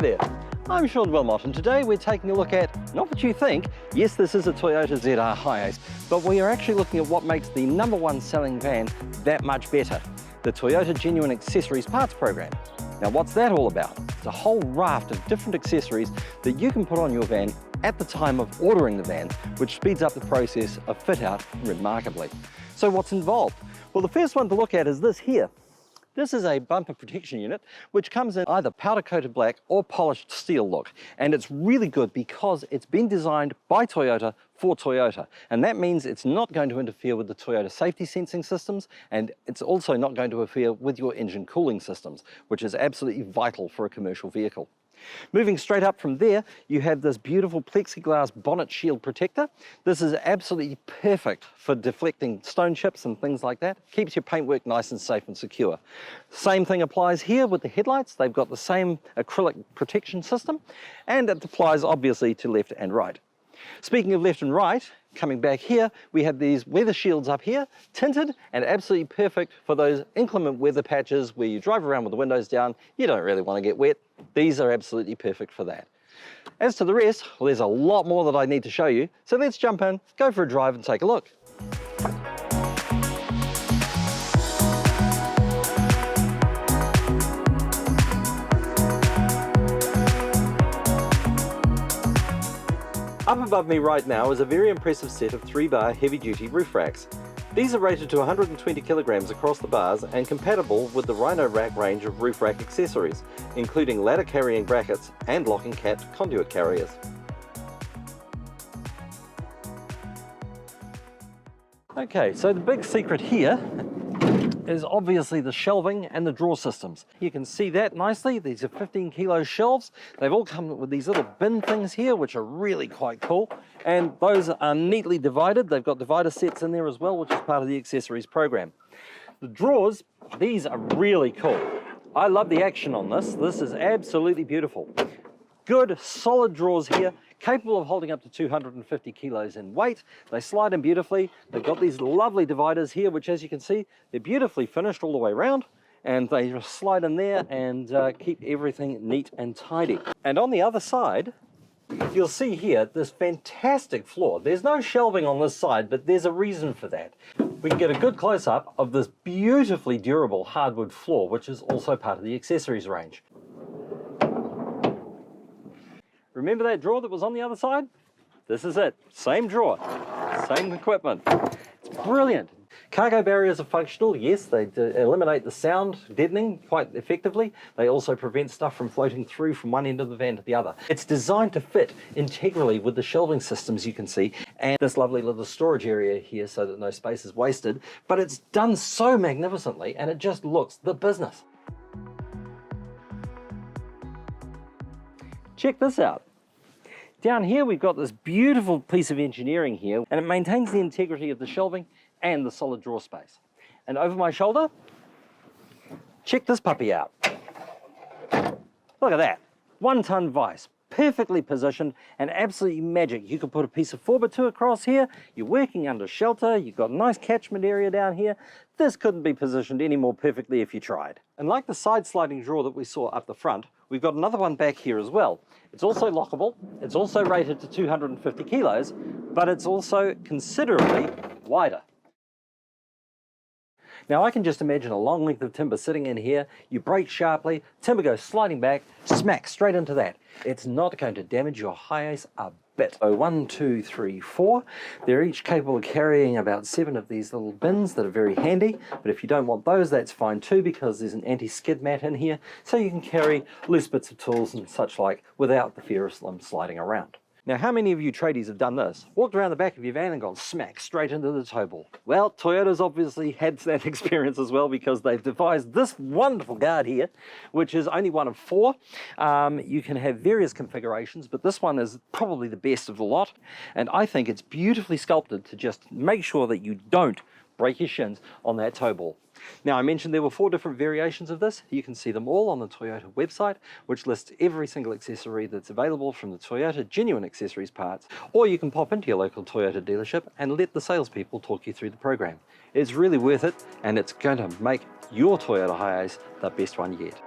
there, I'm Sean Wilmot, and today we're taking a look at, not what you think, yes, this is a Toyota ZR Hiace, but we are actually looking at what makes the #1 selling van that much better, the Toyota Genuine Accessories Parts Program. Now what's that all about? It's a whole raft of different accessories that you can put on your van at the time of ordering the van, which speeds up the process of fit out remarkably. So what's involved? Well, the first one to look at is this here. This is a bumper protection unit which comes in either powder coated black or polished steel look, and it's really good because it's been designed by Toyota for Toyota, and that means it's not going to interfere with the Toyota safety sensing systems, and it's also not going to interfere with your engine cooling systems, which is absolutely vital for a commercial vehicle. Moving straight up from there, you have this beautiful plexiglass bonnet shield protector. This is absolutely perfect for deflecting stone chips and things like that. Keeps your paintwork nice and safe and secure. Same thing applies here with the headlights. They've got the same acrylic protection system, and it applies obviously to left and right. Speaking of left and right, coming back here, we have these weather shields up here, tinted and absolutely perfect for those inclement weather patches where you drive around with the windows down, you don't really want to get wet. These are absolutely perfect for that. As to the rest, well, there's a lot more that I need to show you, so let's jump in, go for a drive and take a look. Up above me right now is a very impressive set of 3-bar heavy-duty roof racks. These are rated to 120 kilograms across the bars and compatible with the Rhino Rack range of roof rack accessories, including ladder carrying brackets and locking cap conduit carriers. Okay, so the big secret here is obviously the shelving and the drawer systems. You can see that nicely. These are 15 kilo shelves. They've all come with these little bin things here, which are really quite cool. And those are neatly divided. They've got divider sets in there as well, which is part of the accessories program. The drawers, these are really cool. I love the action on this. This is absolutely beautiful. Good, solid drawers here, capable of holding up to 250 kilos in weight. They slide in beautifully. They've got these lovely dividers here, which as you can see, they're beautifully finished all the way around, and they just slide in there and keep everything neat and tidy. And on the other side, you'll see here this fantastic floor. There's no shelving on this side, but there's a reason for that. We can get a good close-up of this beautifully durable hardwood floor, which is also part of the accessories range. Remember that drawer that was on the other side? This is it. Same drawer, same equipment. It's brilliant. Cargo barriers are functional. Yes, they eliminate the sound deadening quite effectively. They also prevent stuff from floating through from one end of the van to the other. It's designed to fit integrally with the shelving systems you can see, and this lovely little storage area here so that no space is wasted. But it's done so magnificently, and it just looks the business. Check this out. Down here we've got this beautiful piece of engineering here, and it maintains the integrity of the shelving and the solid drawer space. And over my shoulder, check this puppy out. Look at that, 1-ton vise, perfectly positioned and absolutely magic. You could put a piece of 4x2 across here, you're working under shelter, you've got a nice catchment area down here. This couldn't be positioned any more perfectly if you tried. And like the side sliding drawer that we saw up the front, we've got another one back here as well. It's also lockable, it's also rated to 250 kilos, but it's also considerably wider. Now I can just imagine a long length of timber sitting in here, you brake sharply, timber goes sliding back, smack straight into that. It's not going to damage your Hiace a bit. So 1, 2, 3, 4. They're each capable of carrying about 7 of these little bins that are very handy, but if you don't want those, that's fine too, because there's an anti-skid mat in here, so you can carry loose bits of tools and such like without the fear of them sliding around. Now, how many of you tradies have done this? Walked around the back of your van and gone smack straight into the tow ball. Well, Toyota's obviously had that experience as well, because they've devised this wonderful guard here, which is only one of 4. You can have various configurations, but this one is probably the best of the lot. And I think it's beautifully sculpted to just make sure that you don't break your shins on that tow ball. Now, I mentioned there were 4 different variations of this. You can see them all on the Toyota website, which lists every single accessory that's available from the Toyota Genuine Accessories Parts, or you can pop into your local Toyota dealership and let the salespeople talk you through the program. It's really worth it, and it's going to make your Toyota Hiace the best one yet.